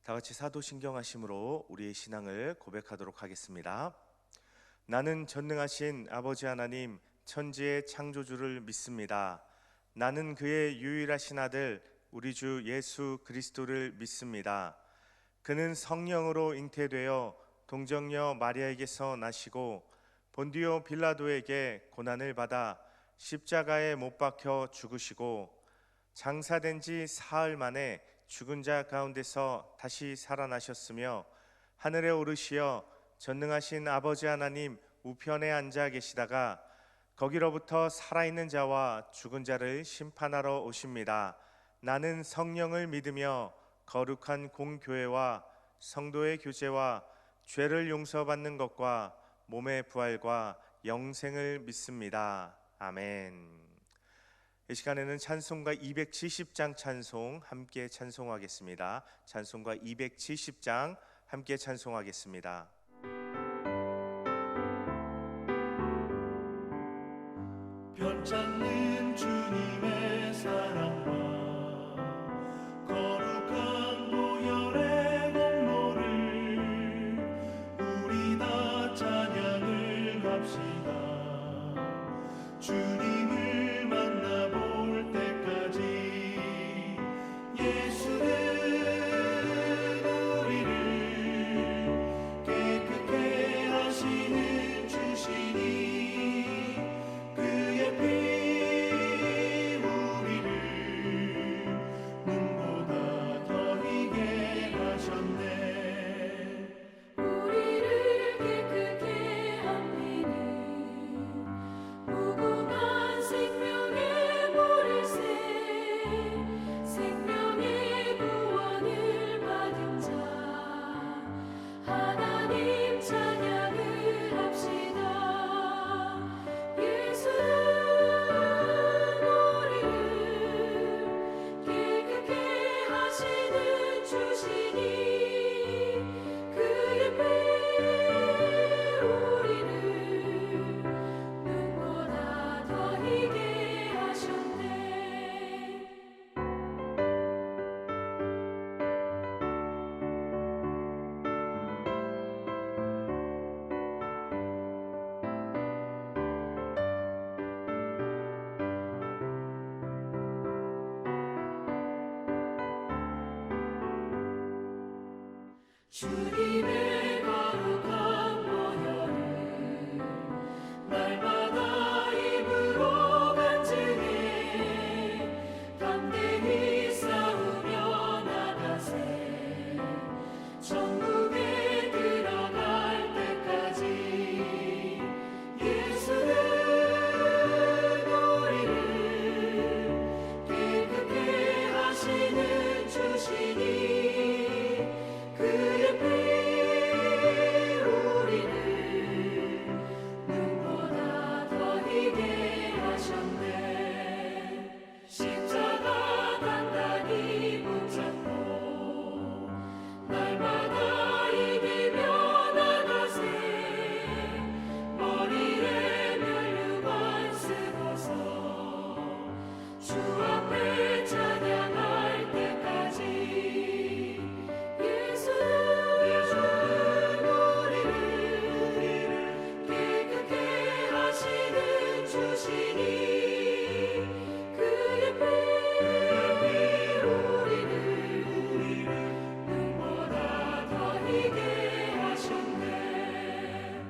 다 같이 사도신경하심으로 우리의 신앙을 고백하도록 하겠습니다. 나는 전능하신 아버지 하나님 천지의 창조주를 믿습니다. 나는 그의 유일하신 아들 우리 주 예수 그리스도를 믿습니다. 그는 성령으로 잉태되어 동정녀 마리아에게서 나시고 본디오 빌라도에게 고난을 받아 십자가에 못 박혀 죽으시고 장사된 지 사흘 만에 죽은 자 가운데서 다시 살아나셨으며 하늘에 오르시어 전능하신 아버지 하나님 우편에 앉아 계시다가 거기로부터 살아있는 자와 죽은 자를 심판하러 오십니다. 나는 성령을 믿으며 거룩한 공교회와 성도의 교제와 죄를 용서받는 것과 몸의 부활과 영생을 믿습니다. 아멘. 이 시간에는 찬송가 270장 찬송 함께 찬송하겠습니다. 찬송가 270장 함께 찬송하겠습니다. 편찮는 주님의 사랑과 거룩한 보혈의 공로를 우리 다 찬양을 합시다. 주님을 만나볼 때까지 예수는 우리를 깨끗게 하시는 주시니 그의 피 우리를 눈보다 더 희게 하셨네. 우리를 깨끗게 한 피는 무궁한 생명의 보리새 생명의 구원을 받은 자 하나님 찬양을 합시다. 예수는 우리를 깨끗게 하시는 주시니 그의 피 우리를 눈보다 더 희게 하셨네. 주님의 거룩한 보혈을 날마다 입으로 간증해 담대히 싸우며 나가세. 천국에 들어갈 때까지 예수는 우리를 깨끗게 하시는 주시니 그의 피 우리를 눈보다 더 희게 하셨네. 십자가 단단히 붙잡고 날마다 이기며 나가세. 머리에 면류관 쓰고서 주 앞에 찬양할 때까지 예수는 우리를 깨끗게 하시는 주시니 그의 피 우리를 눈보다 더 희게 하셨네.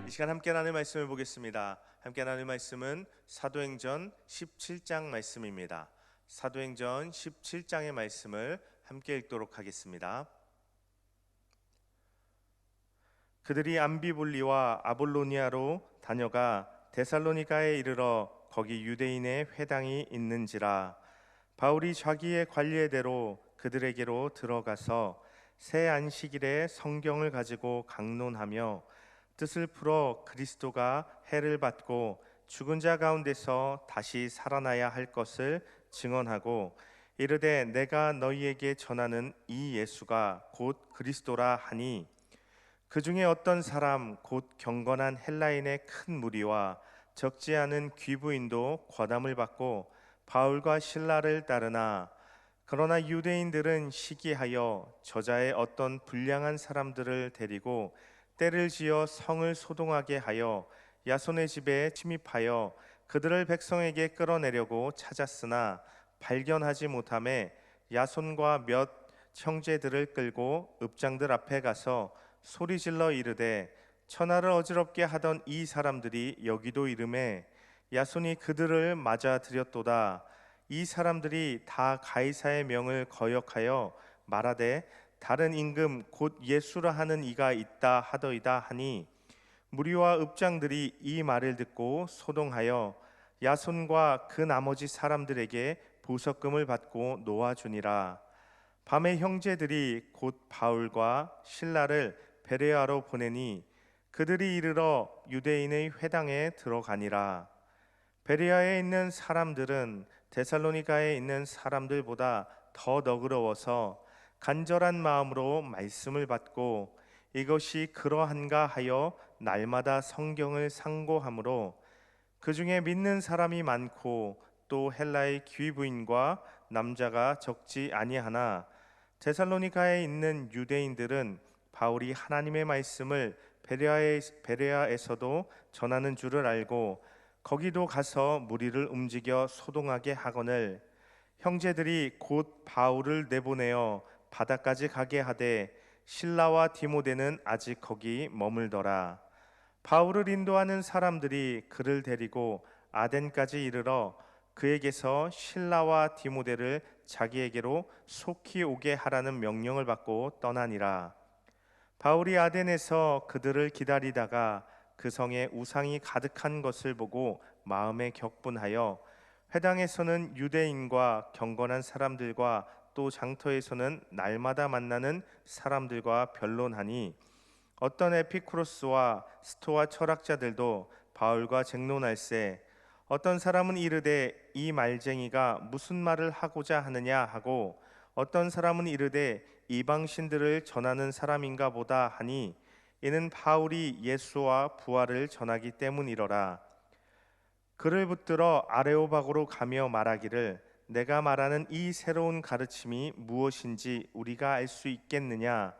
이 시간 함께 나눌 말씀을 보겠습니다. 함께 나눌 말씀은 사도행전 17장 말씀입니다. 사도행전 17장의 말씀을 함께 읽도록 하겠습니다. 그들이 암비볼리와 아볼로니아로 다녀가 데살로니가에 이르러 거기 유대인의 회당이 있는지라. 바울이 자기의 관례대로 그들에게로 들어가서 새 안식일에 성경을 가지고 강론하며 뜻을 풀어 그리스도가 해를 받고 죽은 자 가운데서 다시 살아나야 할 것을 증언하고 이르되 내가 너희에게 전하는 이 예수가 곧 그리스도라 하니 그 중에 어떤 사람 곧 경건한 헬라인의 큰 무리와 적지 않은 귀부인도 과담을 받고 바울과 실라를 따르나 그러나 유대인들은 시기하여 저자의 어떤 불량한 사람들을 데리고 때를 지어 성을 소동하게 하여 야손의 집에 침입하여 그들을 백성에게 끌어내려고 찾았으나 발견하지 못하매 야손과 몇 형제들을 끌고 읍장들 앞에 가서 소리질러 이르되 천하를 어지럽게 하던 이 사람들이 여기도 이르매 야손이 그들을 맞아들였도다. 이 사람들이 다 가이사의 명을 거역하여 말하되 다른 임금 곧 예수라 하는 이가 있다 하더이다 하니 무리와 읍장들이 이 말을 듣고 소동하여 야손과 그 나머지 사람들에게 보석금을 받고 놓아주니라. 밤에 형제들이 곧 바울과 실라를 베레아로 보내니 그들이 이르러 유대인의 회당에 들어가니라. 베레아에 있는 사람들은 데살로니가에 있는 사람들보다 더 너그러워서 간절한 마음으로 말씀을 받고 이것이 그러한가 하여 날마다 성경을 상고하므로 그 중에 믿는 사람이 많고 또 헬라의 귀부인과 남자가 적지 아니하나 데살로니가에 있는 유대인들은 바울이 하나님의 말씀을 베레아에서도 전하는 줄을 알고 거기도 가서 무리를 움직여 소동하게 하거늘 형제들이 곧 바울을 내보내어 바다까지 가게 하되 실라와 디모데는 아직 거기 머물더라. 바울을 인도하는 사람들이 그를 데리고 아덴까지 이르러 그에게서 실라와 디모데를 자기에게로 속히 오게 하라는 명령을 받고 떠나니라. 바울이 아덴에서 그들을 기다리다가 그 성에 우상이 가득한 것을 보고 마음에 격분하여 회당에서는 유대인과 경건한 사람들과 또 장터에서는 날마다 만나는 사람들과 변론하니 어떤 에피쿠로스와 스토아 철학자들도 바울과 쟁론할세 어떤 사람은 이르되 이 말쟁이가 무슨 말을 하고자 하느냐 하고 어떤 사람은 이르되 이방신들을 전하는 사람인가 보다 하니 이는 바울이 예수와 부활을 전하기 때문이로라. 그를 붙들어 아레오바고로 가며 말하기를 내가 말하는 이 새로운 가르침이 무엇인지 우리가 알 수 있겠느냐.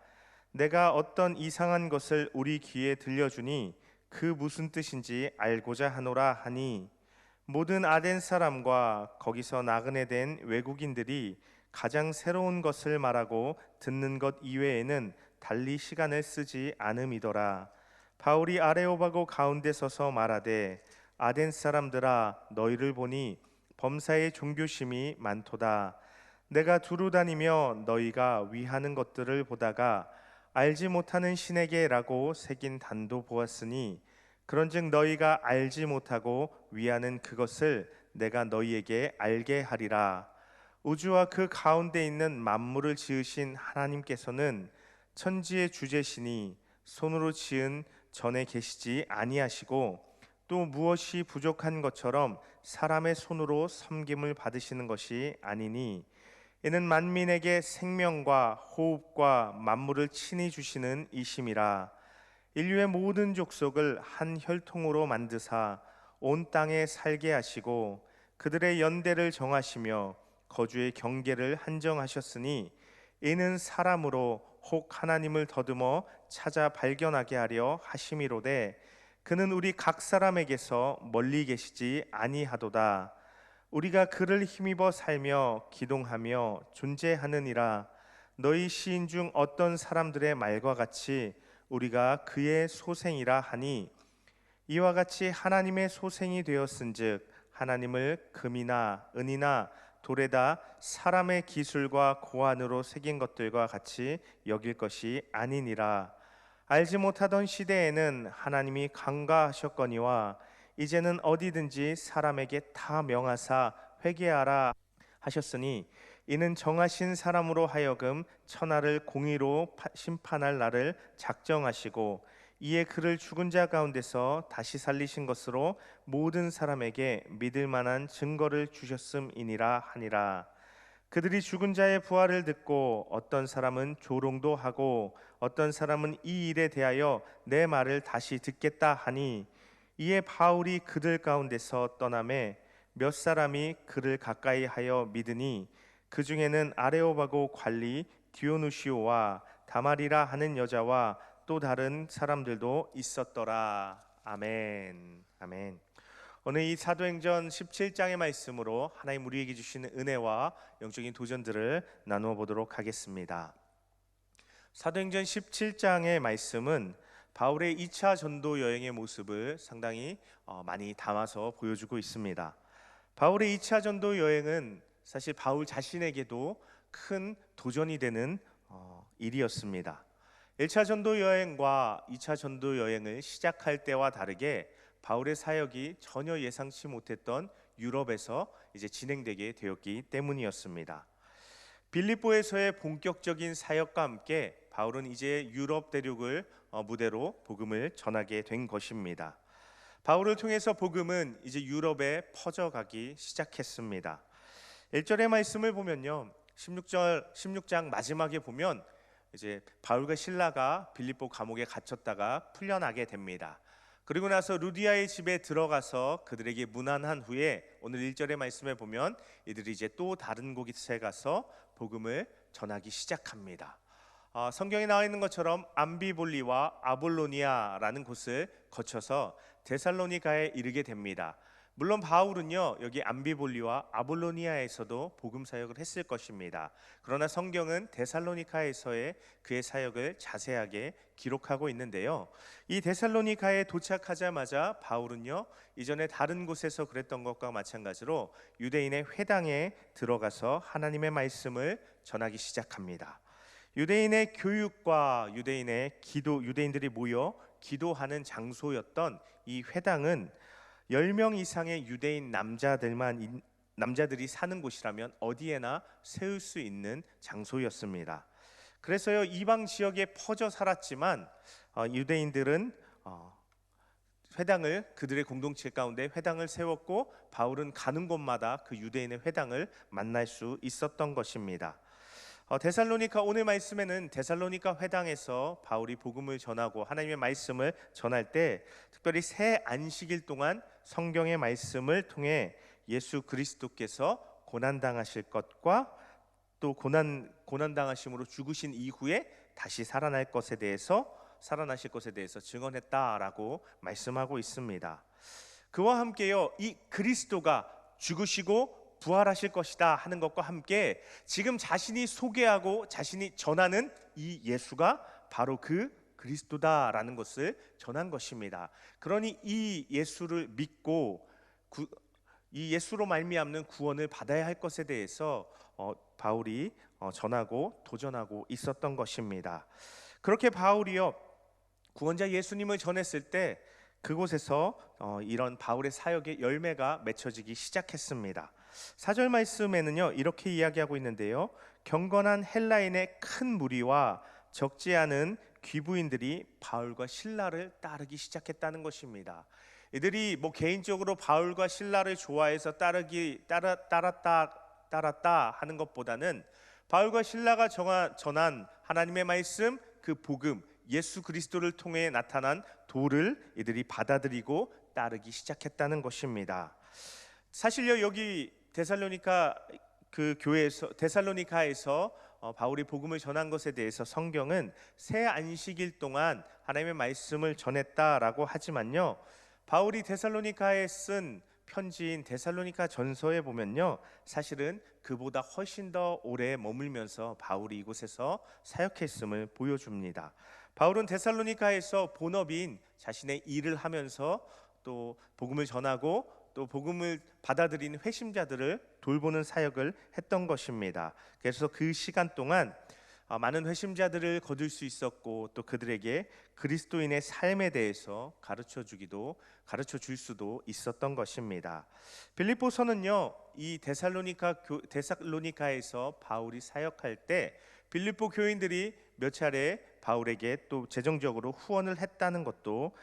내가 어떤 이상한 것을 우리 귀에 들려주니 그 무슨 뜻인지 알고자 하노라 하니 모든 아덴 사람과 거기서 나그네 된 외국인들이 가장 새로운 것을 말하고 듣는 것 이외에는 달리 시간을 쓰지 않음이더라. 바울이 아레오바고 가운데 서서 말하되 아덴 사람들아 너희를 보니 범사의 종교심이 많도다. 내가 두루 다니며 너희가 위하는 것들을 보다가 알지 못하는 신에게라고 새긴 단도 보았으니 그런즉 너희가 알지 못하고 위하는 그것을 내가 너희에게 알게 하리라. 우주와 그 가운데 있는 만물을 지으신 하나님께서는 천지의 주제시니 손으로 지은 전에 계시지 아니하시고 또 무엇이 부족한 것처럼 사람의 손으로 섬김을 받으시는 것이 아니니 이는 만민에게 생명과 호흡과 만물을 친히 주시는 이심이라. 인류의 모든 족속을 한 혈통으로 만드사 온 땅에 살게 하시고 그들의 연대를 정하시며 거주의 경계를 한정하셨으니 이는 사람으로 혹 하나님을 더듬어 찾아 발견하게 하려 하심이로되 그는 우리 각 사람에게서 멀리 계시지 아니하도다. 우리가 그를 힘입어 살며 기동하며 존재하느니라. 너희 시인 중 어떤 사람들의 말과 같이 우리가 그의 소생이라 하니 이와 같이 하나님의 소생이 되었은즉 하나님을 금이나 은이나 돌에다 사람의 기술과 고안으로 새긴 것들과 같이 여길 것이 아니니라. 알지 못하던 시대에는 하나님이 간과하셨거니와 이제는 어디든지 사람에게 다 명하사 회개하라 하셨으니 이는 정하신 사람으로 하여금 천하를 공의로 심판할 날을 작정하시고 이에 그를 죽은 자 가운데서 다시 살리신 것으로 모든 사람에게 믿을 만한 증거를 주셨음이니라 하니라. 그들이 죽은 자의 부활을 듣고 어떤 사람은 조롱도 하고 어떤 사람은 이 일에 대하여 내 말을 다시 듣겠다 하니 이에 바울이 그들 가운데서 떠나매 몇 사람이 그를 가까이 하여 믿으니 그 중에는 아레오바고 관리 디오누시오와 다말이라 하는 여자와 또 다른 사람들도 있었더라. 아멘. 아멘. 오늘 이 사도행전 17장의 말씀으로 하나님 우리에게 주시는 은혜와 영적인 도전들을 나누어 보도록 하겠습니다. 사도행전 17장의 말씀은 바울의 2차 전도 여행의 모습을 상당히 많이 담아서 보여주고 있습니다. 바울의 2차 전도 여행은 사실 바울 자신에게도 큰 도전이 되는 일이었습니다. 1차 전도 여행과 2차 전도 여행을 시작할 때와 다르게 바울의 사역이 전혀 예상치 못했던 유럽에서 이제 진행되게 되었기 때문이었습니다. 빌립보에서의 본격적인 사역과 함께 바울은 이제 유럽 대륙을 무대로 복음을 전하게 된 것입니다. 바울을 통해서 복음은 이제 유럽에 퍼져가기 시작했습니다. 1절의 말씀을 보면요, 16장 마지막에 보면 이제 바울과 실라가 빌립보 감옥에 갇혔다가 풀려나게 됩니다. 그리고 나서 루디아의 집에 들어가서 그들에게 문안한 후에 오늘 1절의 말씀에 보면 이들이 이제 또 다른 곳에 가서 복음을 전하기 시작합니다. 성경에 나와 있는 것처럼 암비볼리와 아볼로니아라는 곳을 거쳐서 데살로니가에 이르게 됩니다. 물론 바울은요, 여기 암비볼리와 아볼로니아에서도 복음 사역을 했을 것입니다. 그러나 성경은 데살로니가에서의 그의 사역을 자세하게 기록하고 있는데요, 이 데살로니가에 도착하자마자 바울은요, 이전에 다른 곳에서 그랬던 것과 마찬가지로 유대인의 회당에 들어가서 하나님의 말씀을 전하기 시작합니다. 유대인의 교육과 유대인들이 모여 기도하는 장소였던 이 회당은 10명 이상의 유대인 남자들이 사는 곳이라면 어디에나 세울 수 있는 장소였습니다. 그래서요, 이방 지역에 퍼져 살았지만 유대인들은 회당을, 그들의 공동체 가운데 회당을 세웠고 바울은 가는 곳마다 그 유대인의 회당을 만날 수 있었던 것입니다. 데살로니가, 오늘 말씀에는 데살로니가 회당에서 바울이 복음을 전하고 하나님의 말씀을 전할 때 특별히 새 안식일 동안 성경의 말씀을 통해 예수 그리스도께서 고난당하실 것과 또 고난당하심으로 죽으신 이후에 다시 살아나실 것에 대해서 증언했다라고 말씀하고 있습니다. 그와 함께요, 이 그리스도가 죽으시고 부활하실 것이다 하는 것과 함께 지금 자신이 소개하고 자신이 전하는 이 예수가 바로 그 그리스도다라는 것을 전한 것입니다. 그러니 이 예수를 믿고 이 예수로 말미암는 구원을 받아야 할 것에 대해서 바울이 전하고 도전하고 있었던 것입니다. 그렇게 바울이요, 구원자 예수님을 전했을 때 그곳에서 이런 바울의 사역의 열매가 맺혀지기 시작했습니다. 4절 말씀에는요, 이렇게 이야기하고 있는데요, 경건한 헬라인의 큰 무리와 적지 않은 귀부인들이 바울과 실라를 따르기 시작했다는 것입니다. 이들이 개인적으로 바울과 실라를 좋아해서 따랐다 하는 것보다는 바울과 실라가 전한 하나님의 말씀, 그 복음, 예수 그리스도를 통해 나타난 도를 이들이 받아들이고 따르기 시작했다는 것입니다. 사실요, 여기 데살로니가에서 바울이 복음을 전한 것에 대해서 성경은 새 안식일 동안 하나님의 말씀을 전했다라고 하지만요, 바울이 데살로니가에 쓴 편지인 데살로니가 전서에 보면요, 사실은 그보다 훨씬 더 오래 머물면서 바울이 이곳에서 사역했음을 보여줍니다. 바울은 데살로니가에서 본업인 자신의 일을 하면서 또 복음을 전하고 또 복음을 받아들인 회심자들을 돌보는 사역을 했던 것입니다. 그래서 그 시간 동안 많은 회심자들을 거둘 수 있었고 또 그들에게 그리스도인의 삶에 대해서 가르쳐 줄 수도 있었던 것입니다. 빌립보서는요, 이 데살로니가에서 바울이 사역할 때 빌립보 교인들이 몇 차례 바울에게 또 재정적으로 후원을 했다는 것도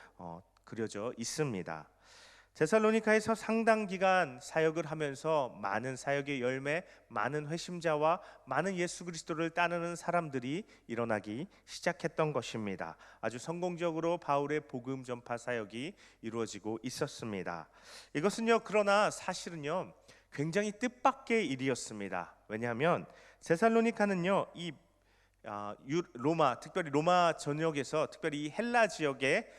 그려져 있습니다. 데살로니가에서 상당 기간 사역을 하면서 많은 사역의 열매, 많은 회심자와 많은 예수 그리스도를 따르는 사람들이 일어나기 시작했던 것입니다. 아주 성공적으로 바울의 복음 전파 사역이 이루어지고 있었습니다. 이것은요, 그러나 사실은요, 굉장히 뜻밖의 일이었습니다. 왜냐하면 데살로니가는요, 로마, 특별히 로마 전역에서, 특별히 이 헬라 지역의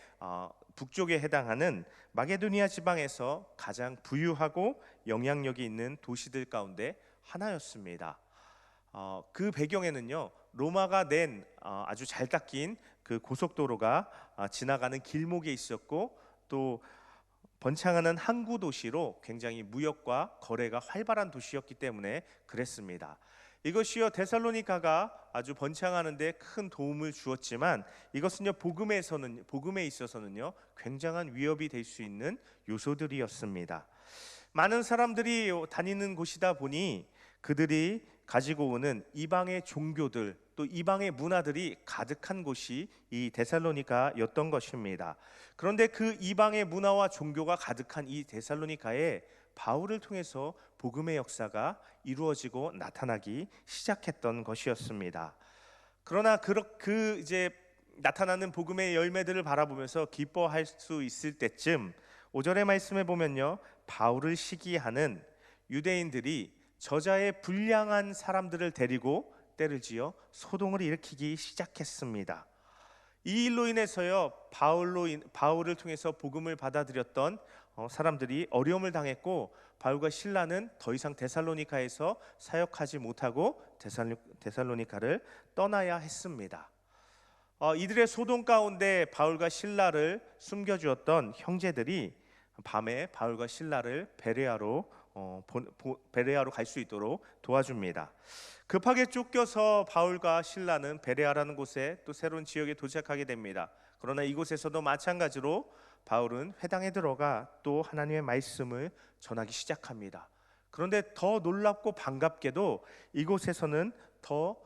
북쪽에 해당하는 마게도니아 지방에서 가장 부유하고 영향력이 있는 도시들 가운데 하나였습니다. 그 배경에는요, 로마가 낸 아주 잘 닦인 그 고속도로가 지나가는 길목에 있었고, 또 번창하는 항구 도시로 굉장히 무역과 거래가 활발한 도시였기 때문에 그랬습니다. 이것이요, 데살로니가가 아주 번창하는 데 큰 도움을 주었지만, 이것은요, 복음에 있어서는요, 굉장한 위협이 될 수 있는 요소들이었습니다. 많은 사람들이 다니는 곳이다 보니 그들이 가지고 오는 이방의 종교들, 또 이방의 문화들이 가득한 곳이 이 데살로니가였던 것입니다. 그런데 그 이방의 문화와 종교가 가득한 이 데살로니가에 바울을 통해서 복음의 역사가 이루어지고 나타나기 시작했던 것이었습니다. 그러나 그 이제 나타나는 복음의 열매들을 바라보면서 기뻐할 수 있을 때쯤 5절의 말씀에 보면요, 바울을 시기하는 유대인들이 저자의 불량한 사람들을 데리고 때를 지어 소동을 일으키기 시작했습니다. 이 일로 인해서요, 바울을 통해서 복음을 받아들였던 사람들이 어려움을 당했고, 바울과 실라는 더 이상 데살로니가에서 사역하지 못하고 데살로니가를 떠나야 했습니다. 이들의 소동 가운데 바울과 실라를 숨겨주었던 형제들이 밤에 바울과 실라를 베레아로 갈 수 있도록 도와줍니다. 급하게 쫓겨서 바울과 실라는 베레아라는 곳에 또 새로운 지역에 도착하게 됩니다. 그러나 이곳에서도 마찬가지로 바울은 회당에 들어가 또 하나님의 말씀을 전하기 시작합니다. 그런데 더 놀랍고 반갑게도 이곳에서는 더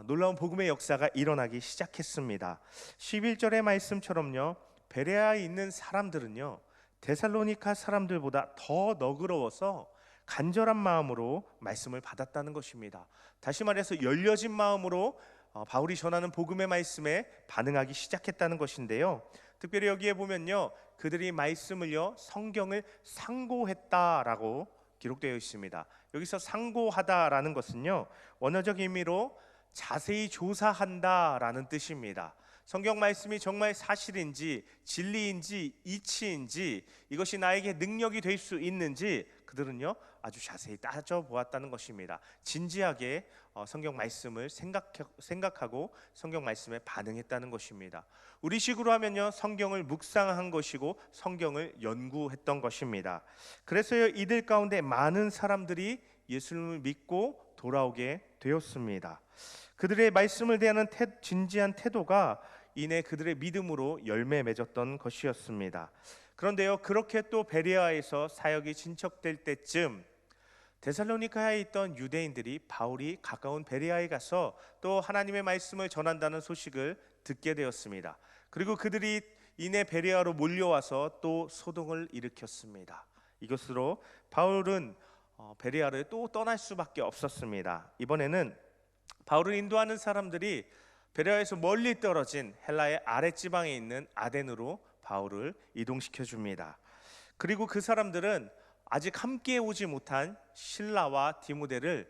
놀라운 복음의 역사가 일어나기 시작했습니다. 11절의 말씀처럼요, 베레아에 있는 사람들은요, 데살로니가 사람들보다 더 너그러워서 간절한 마음으로 말씀을 받았다는 것입니다. 다시 말해서 열려진 마음으로 바울이 전하는 복음의 말씀에 반응하기 시작했다는 것인데요, 특별히 여기에 보면요, 그들이 말씀을요, 성경을 상고했다라고 기록되어 있습니다. 여기서 상고하다라는 것은요, 원어적 의미로 자세히 조사한다라는 뜻입니다. 성경 말씀이 정말 사실인지 진리인지 이치인지, 이것이 나에게 능력이 될 수 있는지 그들은요, 아주 자세히 따져보았다는 것입니다. 진지하게 성경 말씀을 생각하고 성경 말씀에 반응했다는 것입니다. 우리식으로 하면요, 성경을 묵상한 것이고 성경을 연구했던 것입니다. 그래서요, 이들 가운데 많은 사람들이 예수님을 믿고 돌아오게 되었습니다. 그들의 말씀을 대하는 진지한 태도가 이내 그들의 믿음으로 열매 맺었던 것이었습니다. 그런데요, 그렇게 또 베레아에서 사역이 진척될 때쯤 데살로니가에 있던 유대인들이 바울이 가까운 베레아에 가서 또 하나님의 말씀을 전한다는 소식을 듣게 되었습니다. 그리고 그들이 이내 베레아로 몰려와서 또 소동을 일으켰습니다. 이것으로 바울은 베레아를 또 떠날 수밖에 없었습니다. 이번에는 바울을 인도하는 사람들이 베레아에서 멀리 떨어진 헬라의 아랫지방에 있는 아덴으로 바울을 이동시켜 줍니다. 그리고 그 사람들은 아직 함께 오지 못한 신라와 디모데를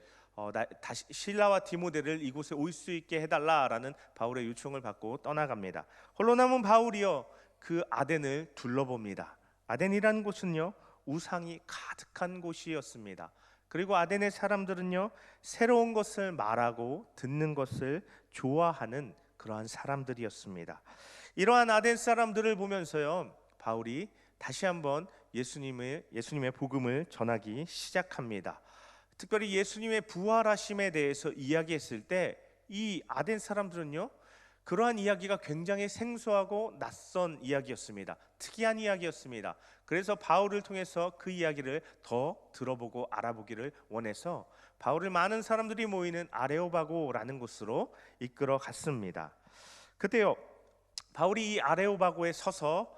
이곳에 올 수 있게 해달라라는 바울의 요청을 받고 떠나갑니다. 홀로 남은 바울이요, 그 아덴을 둘러봅니다. 아덴이라는 곳은요, 우상이 가득한 곳이었습니다. 그리고 아덴의 사람들은요, 새로운 것을 말하고 듣는 것을 좋아하는 그러한 사람들이었습니다. 이러한 아덴 사람들을 보면서요, 바울이 다시 한번 예수님의 복음을 전하기 시작합니다. 특별히 예수님의 부활하심에 대해서 이야기했을 때 이 아덴 사람들은요, 그러한 이야기가 굉장히 생소하고 낯선 이야기였습니다. 특이한 이야기였습니다. 그래서 바울을 통해서 그 이야기를 더 들어보고 알아보기를 원해서 바울을 많은 사람들이 모이는 아레오바고라는 곳으로 이끌어 갔습니다. 그때요, 바울이 이 아레오바고에 서서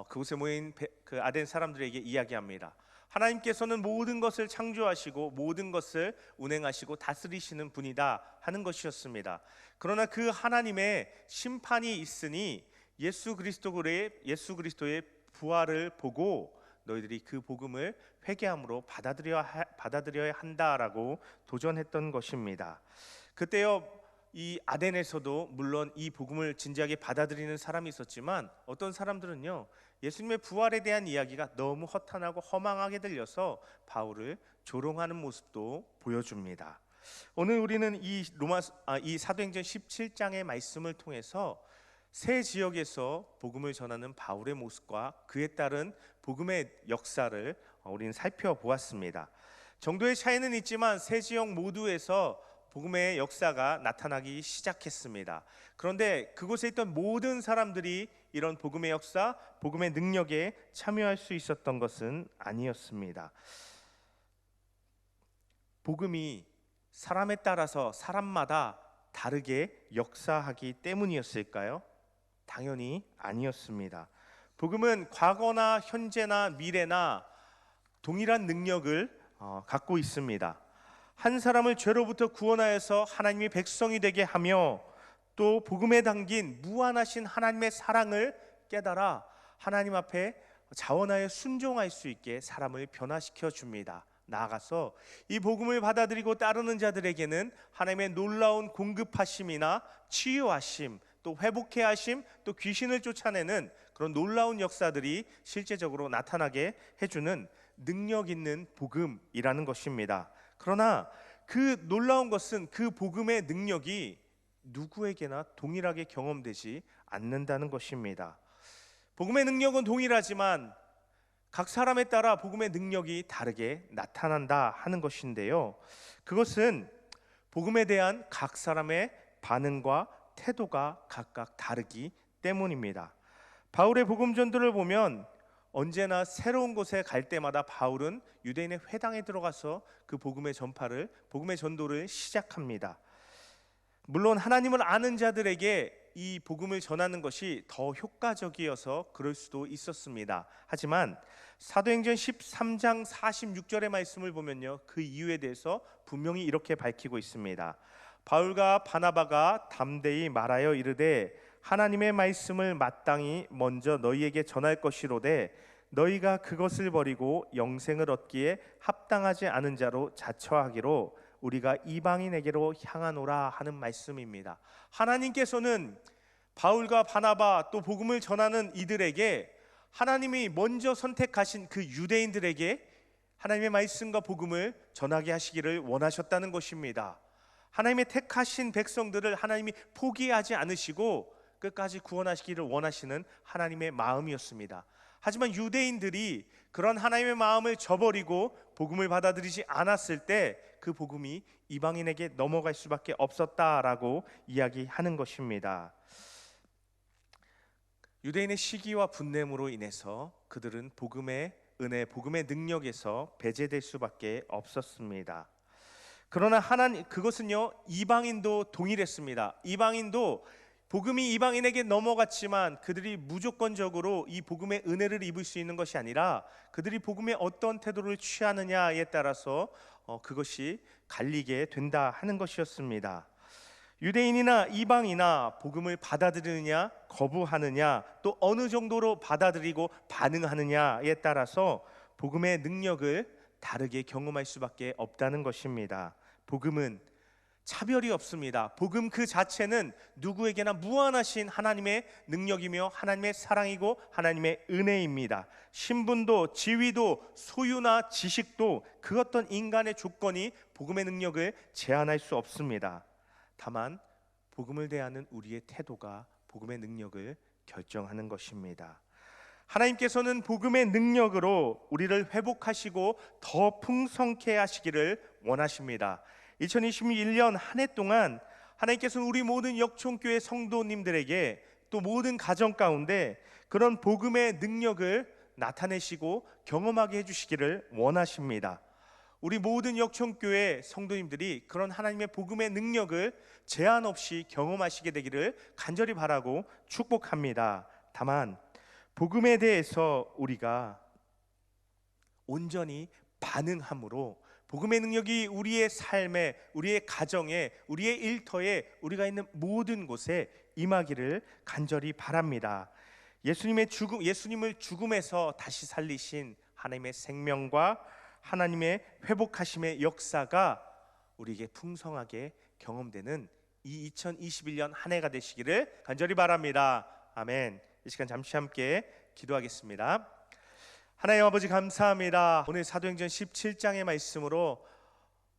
그곳에 모인 그 아덴 사람들에게 이야기합니다. 하나님께서는 모든 것을 창조하시고 모든 것을 운행하시고 다스리시는 분이다 하는 것이었습니다. 그러나 그 하나님의 심판이 있으니 예수 그리스도의 부활을 보고 너희들이 그 복음을 회개함으로 받아들여야 한다라고 도전했던 것입니다. 그때요, 이 아덴에서도 물론 이 복음을 진지하게 받아들이는 사람이 있었지만 어떤 사람들은요, 예수님의 부활에 대한 이야기가 너무 허탄하고 허망하게 들려서 바울을 조롱하는 모습도 보여줍니다. 오늘 우리는 이 사도행전 17장의 말씀을 통해서 세 지역에서 복음을 전하는 바울의 모습과 그에 따른 복음의 역사를 우리는 살펴보았습니다. 정도의 차이는 있지만 세 지역 모두에서 복음의 역사가 나타나기 시작했습니다. 그런데 그곳에 있던 모든 사람들이 이런 복음의 역사, 복음의 능력에 참여할 수 있었던 것은 아니었습니다. 복음이 사람에 따라서 사람마다 다르게 역사하기 때문이었을까요? 당연히 아니었습니다. 복음은 과거나 현재나 미래나 동일한 능력을 갖고 있습니다. 한 사람을 죄로부터 구원하여서 하나님의 백성이 되게 하며 또 복음에 담긴 무한하신 하나님의 사랑을 깨달아 하나님 앞에 자원하여 순종할 수 있게 사람을 변화시켜 줍니다. 나아가서 이 복음을 받아들이고 따르는 자들에게는 하나님의 놀라운 공급하심이나 치유하심, 또 회복해 하심, 또 귀신을 쫓아내는 그런 놀라운 역사들이 실제적으로 나타나게 해주는 능력 있는 복음이라는 것입니다. 그러나 그 놀라운 것은 그 복음의 능력이 누구에게나 동일하게 경험되지 않는다는 것입니다. 복음의 능력은 동일하지만 각 사람에 따라 복음의 능력이 다르게 나타난다 하는 것인데요, 그것은 복음에 대한 각 사람의 반응과 태도가 각각 다르기 때문입니다. 바울의 복음 전도를 보면 언제나 새로운 곳에 갈 때마다 바울은 유대인의 회당에 들어가서 그 복음의 전도를 시작합니다. 물론 하나님을 아는 자들에게 이 복음을 전하는 것이 더 효과적이어서 그럴 수도 있었습니다. 하지만 사도행전 13장 46절의 말씀을 보면요, 그 이유에 대해서 분명히 이렇게 밝히고 있습니다. 바울과 바나바가 담대히 말하여 이르되 하나님의 말씀을 마땅히 먼저 너희에게 전할 것이로되 너희가 그것을 버리고 영생을 얻기에 합당하지 않은 자로 자처하기로 우리가 이방인에게로 향하노라 하는 말씀입니다. 하나님께서는 바울과 바나바 또 복음을 전하는 이들에게 하나님이 먼저 선택하신 그 유대인들에게 하나님의 말씀과 복음을 전하게 하시기를 원하셨다는 것입니다. 하나님의 택하신 백성들을 하나님이 포기하지 않으시고 끝까지 구원하시기를 원하시는 하나님의 마음이었습니다. 하지만 유대인들이 그런 하나님의 마음을 저버리고 복음을 받아들이지 않았을 때 그 복음이 이방인에게 넘어갈 수밖에 없었다라고 이야기하는 것입니다. 유대인의 시기와 분냄으로 인해서 그들은 복음의 은혜, 복음의 능력에서 배제될 수밖에 없었습니다. 그러나 그것은요, 이방인도 동일했습니다. 이방인도 복음이 이방인에게 넘어갔지만 그들이 무조건적으로 이 복음의 은혜를 입을 수 있는 것이 아니라 그들이 복음에 어떤 태도를 취하느냐에 따라서 그것이 갈리게 된다 하는 것이었습니다. 유대인이나 이방이나 복음을 받아들이느냐 거부하느냐 또 어느 정도로 받아들이고 반응하느냐에 따라서 복음의 능력을 다르게 경험할 수밖에 없다는 것입니다. 복음은 차별이 없습니다. 복음 그 자체는 누구에게나 무한하신 하나님의 능력이며 하나님의 사랑이고 하나님의 은혜입니다. 신분도 지위도 소유나 지식도 그 어떤 인간의 조건이 복음의 능력을 제한할 수 없습니다. 다만 복음을 대하는 우리의 태도가 복음의 능력을 결정하는 것입니다. 하나님께서는 복음의 능력으로 우리를 회복하시고 더 풍성케 하시기를 원하십니다. 2021년 한 해 동안 하나님께서는 우리 모든 역총교회 성도님들에게 또 모든 가정 가운데 그런 복음의 능력을 나타내시고 경험하게 해주시기를 원하십니다. 우리 모든 역총교회 성도님들이 그런 하나님의 복음의 능력을 제한 없이 경험하시게 되기를 간절히 바라고 축복합니다. 다만 복음에 대해서 우리가 온전히 반응함으로 복음의 능력이 우리의 삶에, 우리의 가정에, 우리의 일터에, 우리가 있는 모든 곳에 임하기를 간절히 바랍니다. 예수님을 죽음에서 다시 살리신 하나님의 생명과 하나님의 회복하심의 역사가 우리에게 풍성하게 경험되는 이 2021년 한 해가 되시기를 간절히 바랍니다. 아멘. 이 시간 잠시 함께 기도하겠습니다. 하나님 아버지 감사합니다. 오늘 사도행전 17장의 말씀으로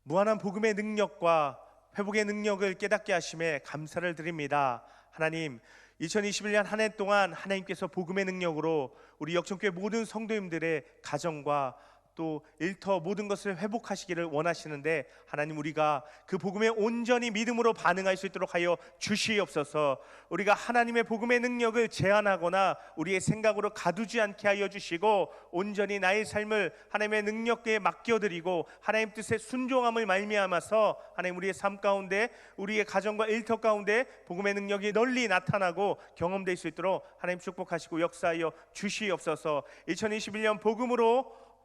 무한한 복음의 능력과 회복의 능력을 깨닫게 하심에 감사를 드립니다. 하나님, 2021년 한 해 동안 하나님께서 복음의 능력으로 우리 역전교회 모든 성도님들의 가정과 또 일터 모든 것을 회복하시기를 원하시는데, 하나님, 우리가 그 복음에 온전히 믿음으로 반응할 수 있도록 하여 주시옵소서. 우리가 하나님의 복음의 능력을 제한하거나 우리의 생각으로 가두지 않게 하여 주시고, 온전히 나의 삶을 하나님의 능력에 맡겨드리고 하나님 뜻에 순종함을 말미암아서 하나님 우리의 삶 가운데, 우리의 가정과 일터 가운데 복음의 능력이 널리 나타나고 경험될 수 있도록 하나님 축복하시고 역사하여 주시옵소서. 2021년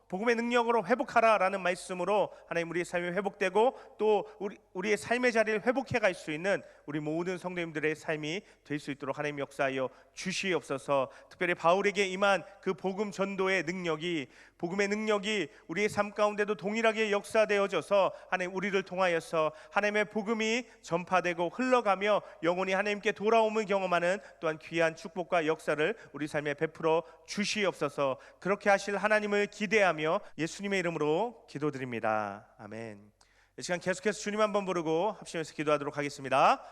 복음의 능력으로 회복하라라는 말씀으로 하나님 우리의 삶이 회복되고 또 우리의 삶의 자리를 회복해 갈 수 있는 우리 모든 성도님들의 삶이 될 수 있도록 하나님 역사하여 주시옵소서. 특별히 바울에게 임한 그 복음 전도의 능력이, 복음의 능력이 우리의 삶 가운데도 동일하게 역사되어져서 하나님 우리를 통하여서 하나님의 복음이 전파되고 흘러가며 영혼이 하나님께 돌아옴을 경험하는 또한 귀한 축복과 역사를 우리 삶에 베풀어 주시옵소서. 그렇게 하실 하나님을 기대하며 예수님의 이름으로 기도드립니다. 아멘. 이 시간 계속해서 주님 한번 부르고 합심해서 기도하도록 하겠습니다.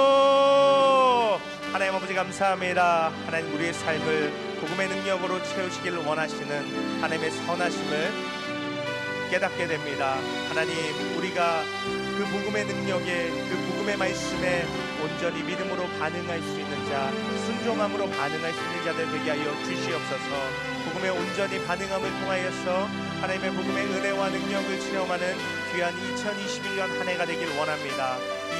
주여! 하나님 아버지 감사합니다. 하나님 우리의 삶을 복음의 능력으로 채우시기를 원하시는 하나님의 선하심을 깨닫게 됩니다. 하나님, 우리가 그 복음의 능력에, 그 복음의 말씀에 온전히 믿음으로 반응할 수 있는 자, 순종함으로 반응할 수 있는 자들 되게 하여 주시옵소서. 복음에 온전히 반응함을 통하여서 하나님의 복음의 은혜와 능력을 체험하는 귀한 2021년 한 해가 되길 원합니다.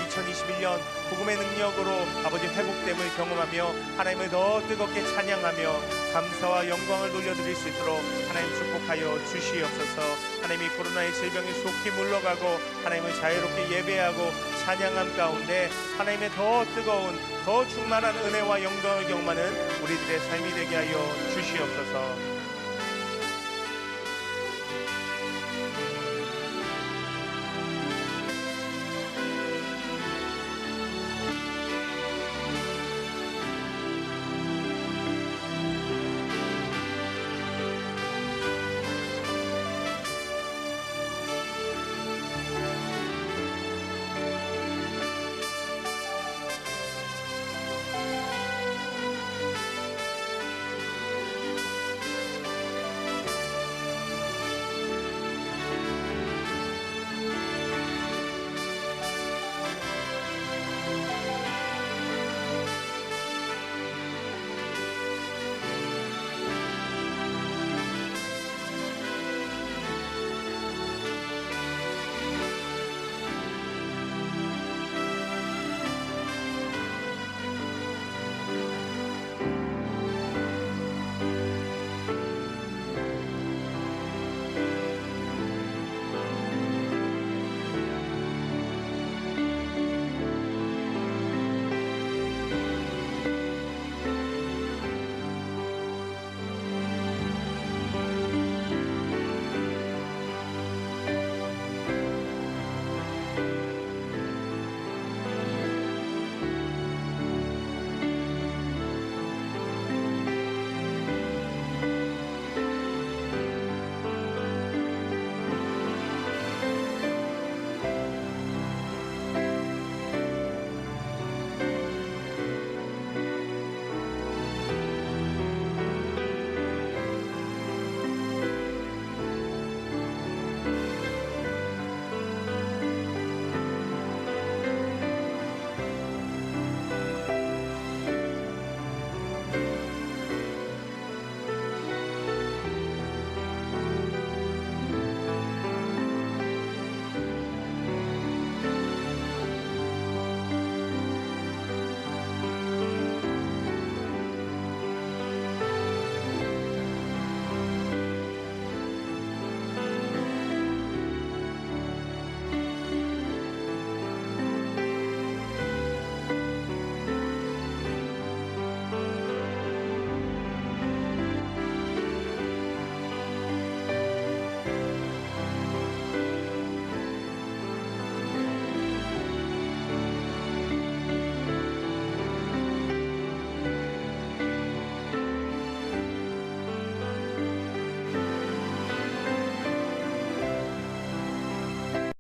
2021년 복음의 능력으로 아버지 회복됨을 경험하며 하나님을 더 뜨겁게 찬양하며 감사와 영광을 돌려드릴 수 있도록 하나님 축복하여 주시옵소서. 하나님이 코로나의 질병이 속히 물러가고 하나님을 자유롭게 예배하고 찬양함 가운데 하나님의 더 뜨거운, 더 충만한 은혜와 영광을 경험하는 우리들의 삶이 되게 하여 주시옵소서.